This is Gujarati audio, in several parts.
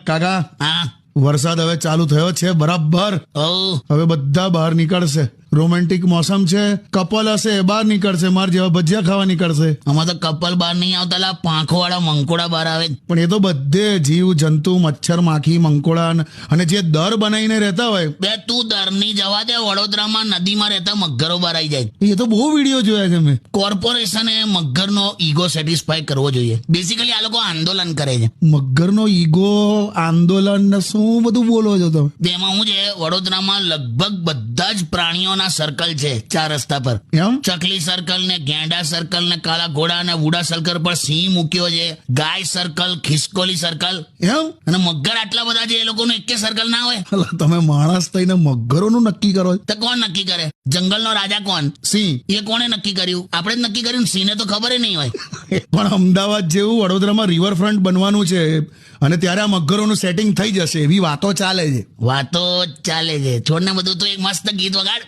કાકા હા વરસાદ હવે ચાલુ થયો છે બરાબર. ઓ હવે બધા બહાર નીકળશે. રોમેન્ટિક મોસમ છે. કપલ હશે એ બહાર નીકળશે. માર જેવા ભજીયા ખાવા નીકળશે. આમાં તો કપલ બહાર નહીં આવતા, લા પાંખો વાળા મંકોડા બહાર આવે. પણ એ તો બધે જીવ જંતુ મચ્છર માખી મંકોડા અને જે દર બનાવીને રહેતા હોય બે તું દરની જવા દે, વડોદરામાં નદીમાં રહેતા મગરો બહાર આવી જાય. એ તો બહુ વિડીયો જોયા છે મેં. કોર્પોરેશને મગરનો ઈગો સેટિસ્ફાય કરવો જોઈએ. બેસિકલી આ લોકો આંદોલન કરે છે. મગરનો ઈગો આંદોલન ને શું બધું બોલો છો તમે? તેમાં હું છે, વડોદરામાં લગભગ બધા જ પ્રાણીઓના સર્કલ છે 4 રસ્તા પર. એમ ચકલી સર્કલ ને ગેંડા સર્કલ ને કાળા ઘોડા ને વુડા સર્કલ પર સિંહ મૂક્યો છે. ગાય સર્કલ, ખિસકોલી સર્કલ. એમ અને મગર આટલા બધા છે, એ લોકોનું એક સર્કલ ના હોય. અલા, તમે માણસ થઈને મગરોનું નક્કી કરો છો? તો કોણ નક્કી કરે? જંગલનો રાજા કોણ? સિંહ. એ કોણે નક્કી કર્યું? આપણે જ નક્કી કર્યું. સિંહને તો ખબર નહીં હોય. પણ અમદાવાદ જેવું વડોદરામાં રિવરફ્રન્ટ બનવાનું છે અને ત્યારે આ મગરોનું સેટિંગ થઈ જશે એવી વાતો ચાલે છે. વાતો ચાલે છે, છોડને બધું. તો એક મસ્ત ગીત વગાડ.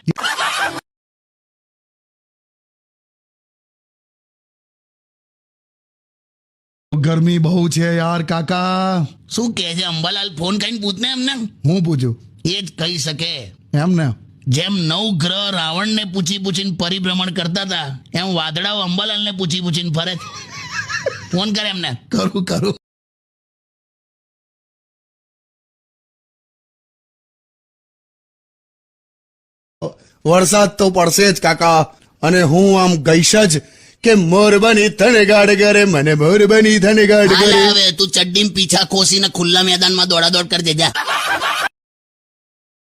ગરમી બહુ છે યાર કાકા. શું કહે છે અંબાલાલ? ફોન કરીને પૂછને એમને. હું પૂછું? એ જ કહી શકે. એમ ને જેમ 9 ગ્રહ રાવણને પૂછીને પરિભ્રમણ કરતા હતા, એમ વાદળાઓ અંબાલાલને પૂછીને ફરે છે. ફોન કરે એમને. કરું. વરસાદ તો પડશે જ કાકા. અને હું આમ ગઈશ જ કે મોર બની થને ગાડ કરે, મને મોર બની થને ગાડ હાલ કરે. હવે તું ચડ્ડીમ પીછા ખોસીને ખુલ્લા મેદાનમાં દોડાદોડ કરી દેજા.